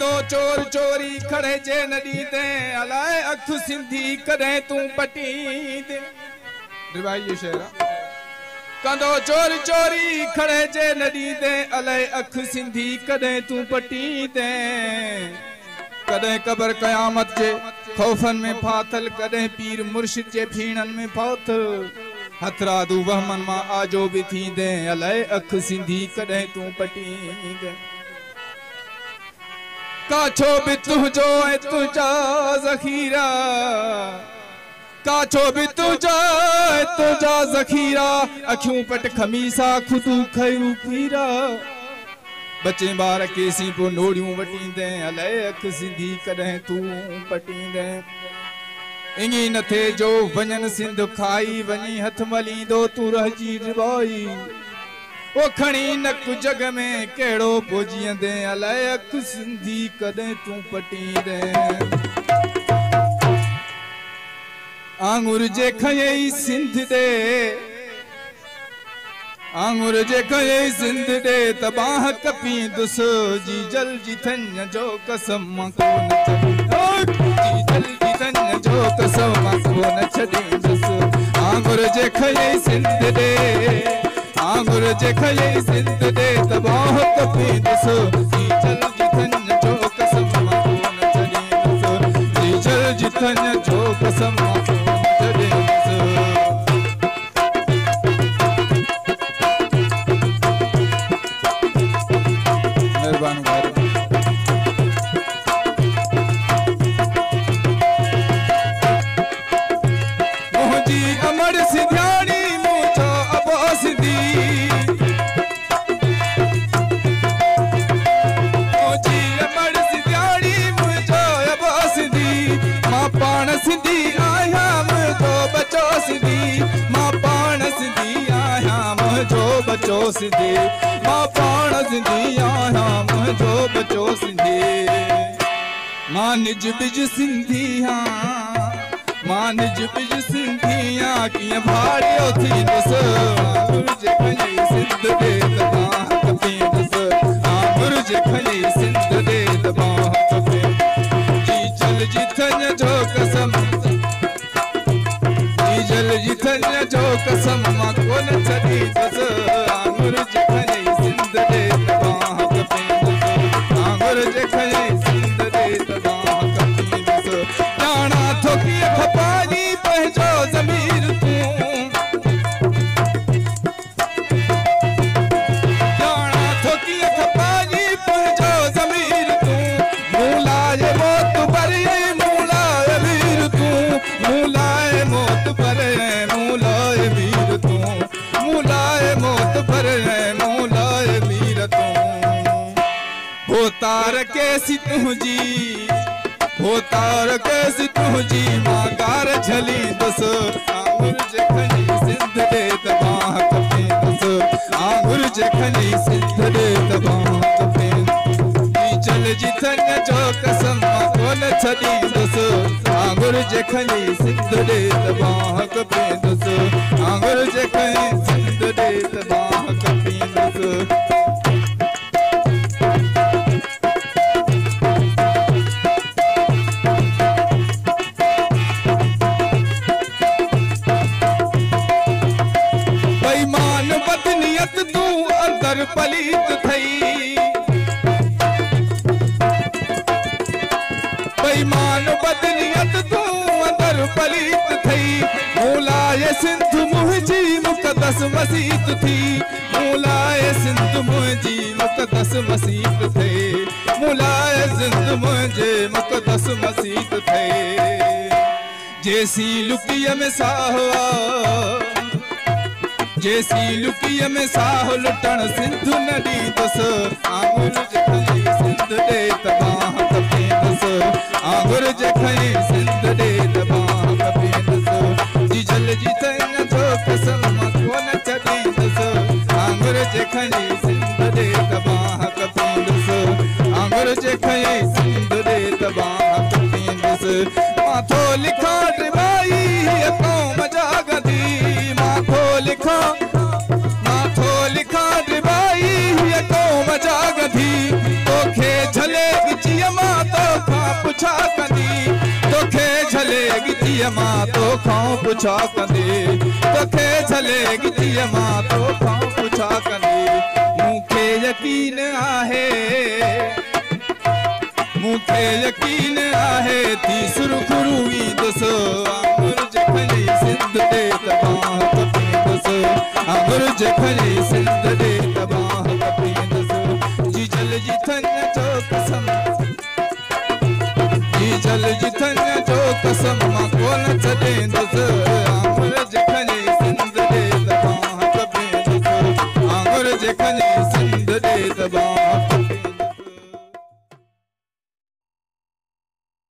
कंदो चोर चोरी खड़े जे नदी ते अलाए अख सिंधी कदे तू पटी दे रिवाई ये शेर कंदो चोर चोरी खड़े जे नदी ते अलाए अख सिंधी कदे तू पटी दे कदे कबर कयामत जे खौफन में फाथल कदे पीर मुर्शिद जे फीणन में फाथल हथरादू वहमन मा आजो भी थी दे अलाए अख सिंधी कदे तू पटी दे काछो भी तुझो है तुझा ज़ख़ीरा काछो भी तुझा है तुझा ज़ख़ीरा अखियों पट खमीसा खुदू खैरू पीरा बच्चे बार केसी पो नोड़ियों वटी दे अलाए अख सिंधी कदे तू पटी दे इंगी न थे जो वञन सिंध खाई वञी हथ मली दो तू रहजी रिवाई ओ खणी नक जग में केड़ो पोजी दे अलाए अख सिंधी कदे तू पटी दे आंगुर जे खयई सिंध दे आंगुर जे खयई सिंध दे तबाह कपी दुस जी जल जी थन जो कसम को न जी जल जी थन जो कसम को न छदी दुस आंगुर जे खयई सिंध दे आंगुर जे खयई सिंध दे तबाह कपी दुस जी जल जी थन जो कसम को न छदी दुस जी जल जी थन जो कसम को न छदी दुस बचो सिंधी मां पाण सिंधी आया मुझो बचो सिंधी मां निज बिज सिंधी हाँ मां निज बिज सिंधी हाँ किया भाड़ियो थी दस गुरुज खली सिंध दे तबाह कपी दस गुरुज खली सिंध दे तबाह कपी जी जल जी थन जो कसम जी जल जी थन जो कसम मां कोन छदी दस गुरुज खली सिंध दे तबाह कपी दस गुरुज खली सिंध दे तबाह कपी दस जाना थोकी खपानी पहजो ज़मीर तू जाना थोकी खपानी पहजो ज़मीर तू मूलाए मौत पर मूलाए वीर तू मूलाए मौत पर मूलाए वीर तू मूलाए मौत पर मूलाए वीर तू भोतार कैसी तुझी भोतार कैसी तुझी मां गार झली दस गुरुज खली सिंध दे तबाह कपी दस गुरुज खली सिंध दे तबाह कपी जी जल जी थन जो कसम कोन छदी दस गुरुज खली सिंध दे तबाह कपी दस गुरुज खली सिंध दे तबाह कपी दस पलीत थई बेईमान बदनियत तू अंदर पलीत थई मूलाए सिंध मुझी मुक़द्दस मसीत थी मूलाए सिंध मुझी मुक़द्दस मसीत थई मूलाए सिंध मुझे मुक़द्दस मसीत थई जैसी लुकिय में साहवा जैसी लुकिय में साह लुटण सिंध नदी दस गुरुज खली सिंध दे तबाह कपी दस गुरुज खली सिंध दे तबाह कपी दस जी जल जी थन जो कसम कोन छदी दस गुरुज खली सिंध दे तबाह कपी दस गुरुज खली सिंध दे तबाह कपी दस माथो लिखा टिबाई कौम जागदी माथो लिखा टिबाई कौम जागदी तोखे झले गिचिय गिटीअ मां तोखां पुछा कंदे तोखे छले गिटीअ मां तोखां पुछा कंदे मूंखे यकीन आहे थी सुरखरू ईंदुसि आंगुर जखनी सिंध दे तबाह कपींदुसि आंगुर जखनी सिंध दे तबाह कपींदुसि जी जल जी थन जो कसम जो कसम मां कोन छॾींदुसि आंगुर जखनी सिंध दे तबाह कपींदुसि आंगुर जखनी सिंध दे तबाह